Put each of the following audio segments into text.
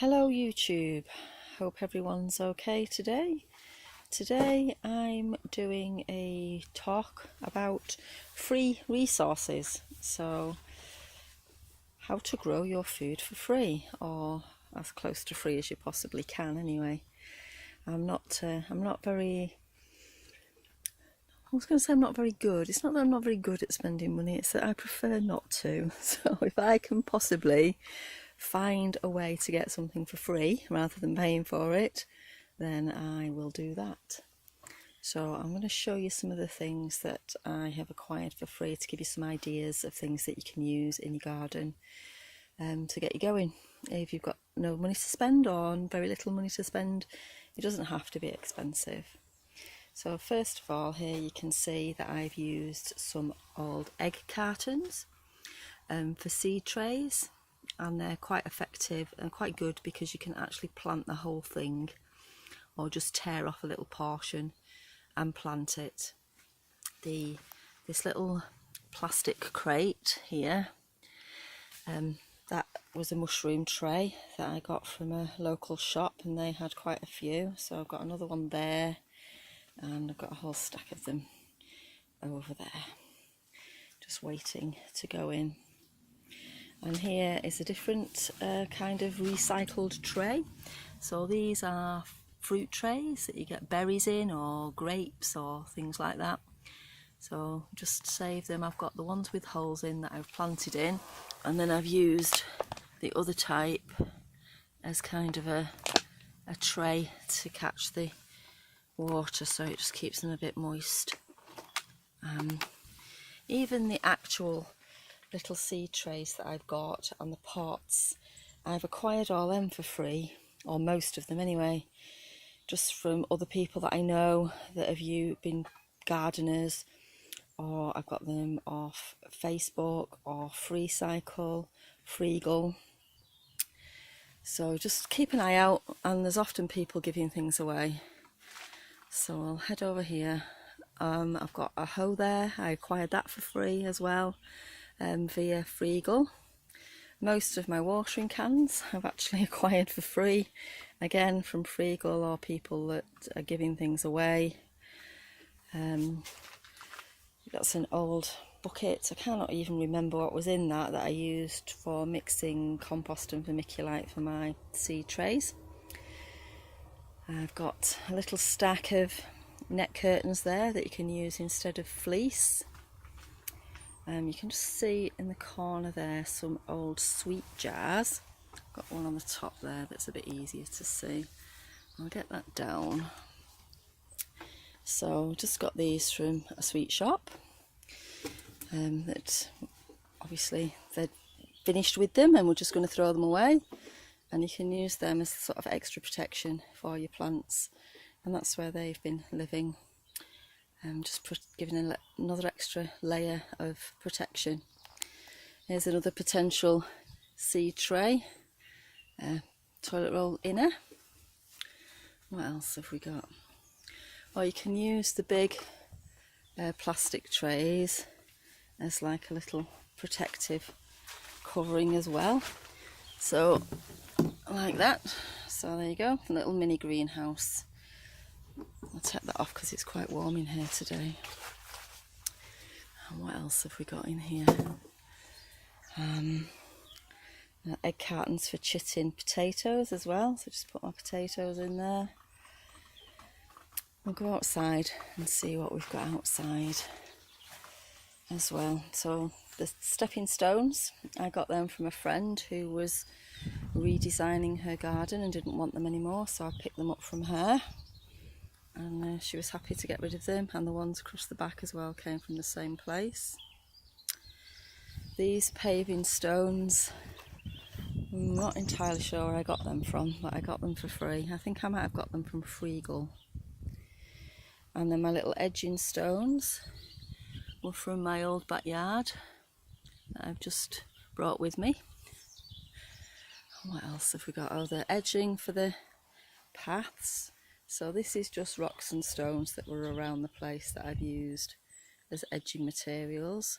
Hello YouTube, hope everyone's okay today. Today I'm doing a talk about free resources, so how to grow your food for free, or as close to free as you possibly can anyway. I'm not very, I was going to say I'm not very good. It's not that I'm not very good at spending money, it's that I prefer not to. So if I can possibly find a way to get something for free rather than paying for it, then I will do that. So I'm going to show you some of the things that I have acquired for free to give you some ideas of things that you can use in your garden to get you going. If you've got no money to spend or very little money to spend, it doesn't have to be expensive. So first of all, here you can see that I've used some old egg cartons for seed trays, and they're quite effective and quite good because you can actually plant the whole thing or just tear off a little portion and plant it. This little plastic crate here, that was a mushroom tray that I got from a local shop, and they had quite a few, so I've got another one there, and I've got a whole stack of them over there just waiting to go in. And here is a different kind of recycled tray. So these are fruit trays that you get berries in, or grapes or things like that. So just save them. I've got the ones with holes in that I've planted in, and then I've used the other type as kind of a tray to catch the water, so it just keeps them a bit moist. Even the actual little seed trays that I've got and the pots, I've acquired all them for free, or most of them anyway, just from other people that I know that have been gardeners, or I've got them off Facebook or FreeCycle, Freegle. So just keep an eye out, and there's often people giving things away. So I'll head over here. I've got a hoe there. I acquired that for free as well via Freegle. Most of my watering cans I've actually acquired for free, again from Freegle or people that are giving things away. That's an old bucket. I cannot even remember what was in that I used for mixing compost and vermiculite for my seed trays. I've got a little stack of net curtains there that you can use instead of fleece. You can just see in the corner there some old sweet jars. I've got one on the top there that's a bit easier to see. I'll get that down. So just got these from a sweet shop that obviously they're finished with them and we're just going to throw them away, and you can use them as sort of extra protection for your plants, and that's where they've been living. Just giving another extra layer of protection. Here's another potential seed tray, toilet roll inner. What else have we got? Or you can use the big plastic trays as like a little protective covering as well. So like that. So there you go, a little mini greenhouse. I'll take that off because it's quite warm in here today. And what else have we got in here? Egg cartons for chitting potatoes as well, so just put my potatoes in there. We'll go outside and see what we've got outside as well. So the stepping stones, I got them from a friend who was redesigning her garden and didn't want them anymore, so I picked them up from her, and she was happy to get rid of them, and the ones across the back as well came from the same place. These paving stones, I'm not entirely sure where I got them from, but I got them for free. I think I might have got them from Freegle. And then my little edging stones were from my old backyard that I've just brought with me. What else have we got? Oh, the edging for the paths. So this is just rocks and stones that were around the place that I've used as edging materials.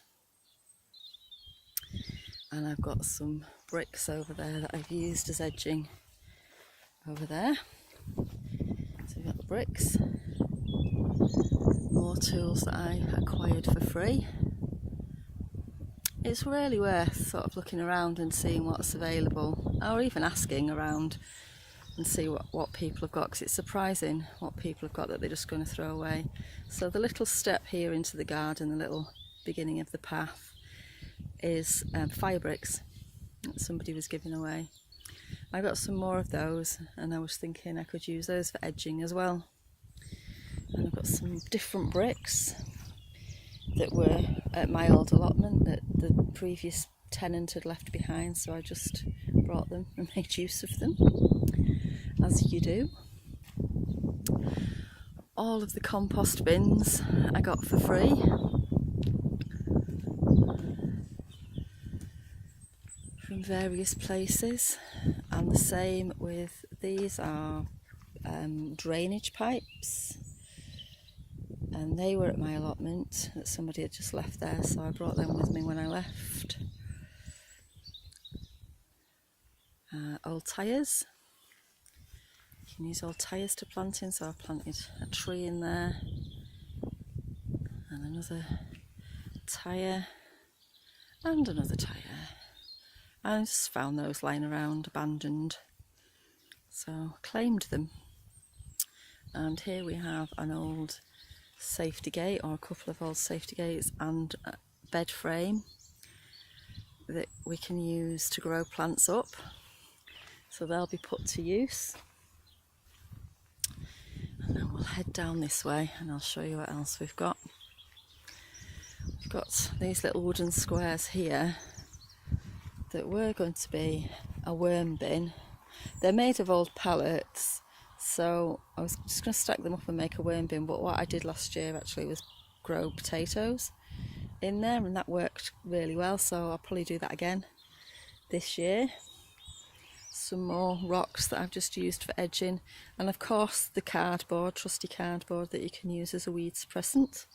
And I've got some bricks over there that I've used as edging over there. So we've got the bricks, more tools that I acquired for free. It's really worth sort of looking around and seeing what's available, or even asking around and see what people have got, because it's surprising what people have got that they're just going to throw away. So the little step here into the garden, the little beginning of the path, is fire bricks that somebody was giving away. I got some more of those and I was thinking I could use those for edging as well. And I've got some different bricks that were at my old allotment that the previous tenant had left behind, so I just brought them and made use of them, as you do. All of the compost bins I got for free. From various places, and the same with these are drainage pipes, and they were at my allotment that somebody had just left there, so I brought them with me when I left. Old tyres. You can use old tyres to plant in, so I've planted a tree in there and another tyre and another tyre. I just found those lying around abandoned, so claimed them. And here we have an old safety gate, or a couple of old safety gates, and a bed frame that we can use to grow plants up, so they'll be put to use. And then we'll head down this way and I'll show you what else we've got. We've got these little wooden squares here that were going to be a worm bin. They're made of old pallets, so I was just going to stack them up and make a worm bin, but what I did last year actually was grow potatoes in there, and that worked really well, so I'll probably do that again this year. Some more rocks that I've just used for edging, and of course the cardboard, trusty cardboard that you can use as a weed suppressant.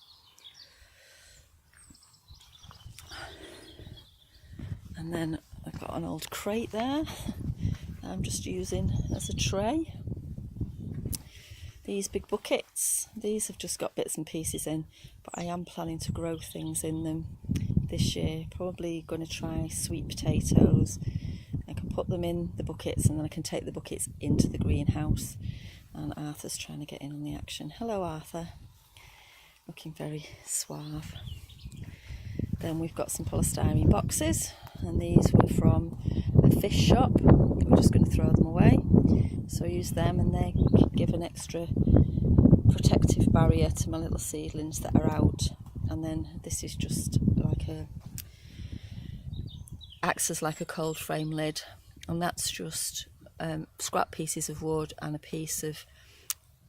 And then I've got an old crate there that I'm just using as a tray. These big buckets, these have just got bits and pieces in, but I am planning to grow things in them this year. Probably going to try sweet potatoes. I can put them in the buckets and then I can take the buckets into the greenhouse. And Arthur's trying to get in on the action. Hello Arthur, looking very suave. Then we've got some polystyrene boxes, and these were from a fish shop. We're just going to throw them away, so I use them, and they give an extra protective barrier to my little seedlings that are out. And then this is just like acts as like a cold frame lid, and that's just scrap pieces of wood and a piece of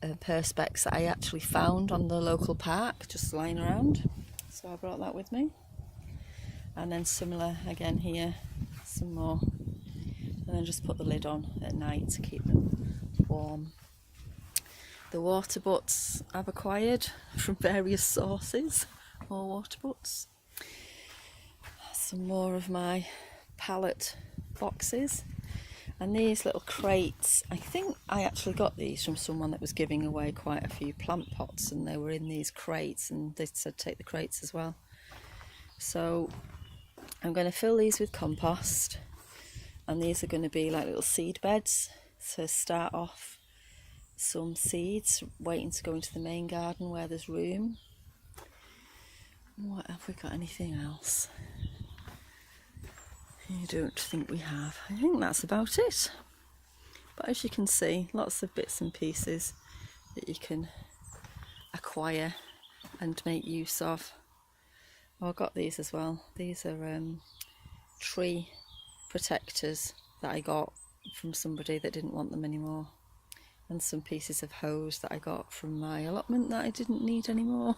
perspex that I actually found on the local park just lying around, so I brought that with me. And then similar again here, some more, and then just put the lid on at night to keep them warm. The water butts I've acquired from various sources, more water butts. Some more of my pallet boxes, and these little crates, I think I actually got these from someone that was giving away quite a few plant pots, and they were in these crates, and they said take the crates as well. So I'm going to fill these with compost, and these are going to be like little seed beds to start off some seeds waiting to go into the main garden where there's room. What have we got? Anything else? I don't think we have. I think that's about it. But as you can see, lots of bits and pieces that you can acquire and make use of. Oh, I got these as well. These are tree protectors that I got from somebody that didn't want them anymore, and some pieces of hose that I got from my allotment that I didn't need anymore.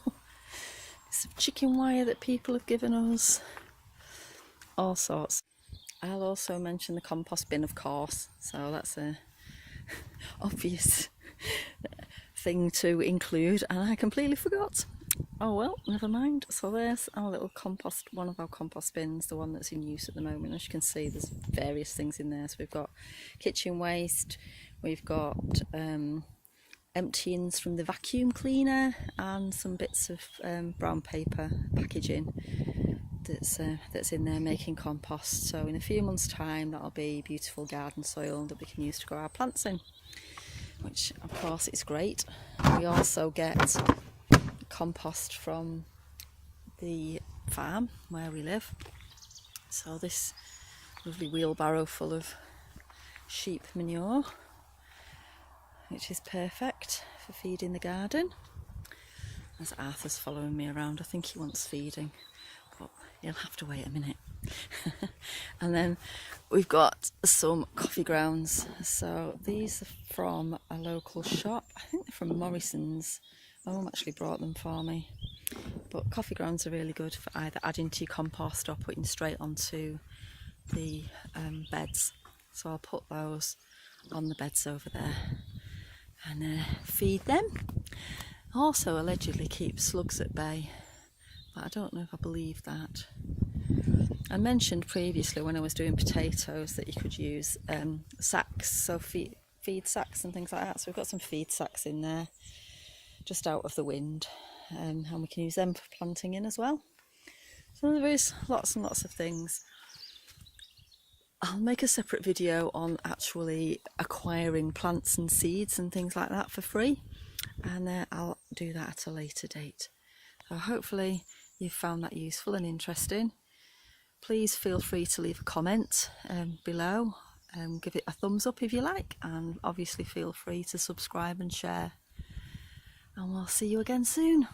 Some chicken wire that people have given us, all sorts. I'll also mention the compost bin, of course, so that's a obvious thing to include, and I completely forgot. Oh well, never mind. So there's our little compost, one of our compost bins, the one that's in use at the moment. As you can see, there's various things in there. So we've got kitchen waste, we've got emptyings from the vacuum cleaner, and some bits of brown paper packaging that's in there making compost. So in a few months' time, that'll be beautiful garden soil that we can use to grow our plants in, which of course is great. We also get compost from the farm where we live. So this lovely wheelbarrow full of sheep manure, which is perfect for feeding the garden. As Arthur's following me around, I think he wants feeding, but he'll have to wait a minute. And then we've got some coffee grounds. So these are from a local shop. I think they're from Morrison's. My mum actually brought them for me. But coffee grounds are really good for either adding to your compost or putting straight onto the beds. So I'll put those on the beds over there and feed them. Also allegedly keep slugs at bay, but I don't know if I believe that. I mentioned previously when I was doing potatoes that you could use sacks, so feed sacks and things like that. So we've got some feed sacks in there just out of the wind, and we can use them for planting in as well. So there is lots and lots of things. I'll make a separate video on actually acquiring plants and seeds and things like that for free, and I'll do that at a later date. So hopefully you've found that useful and interesting. Please feel free to leave a comment below, give it a thumbs up if you like, and obviously feel free to subscribe and share. And we'll see you again soon.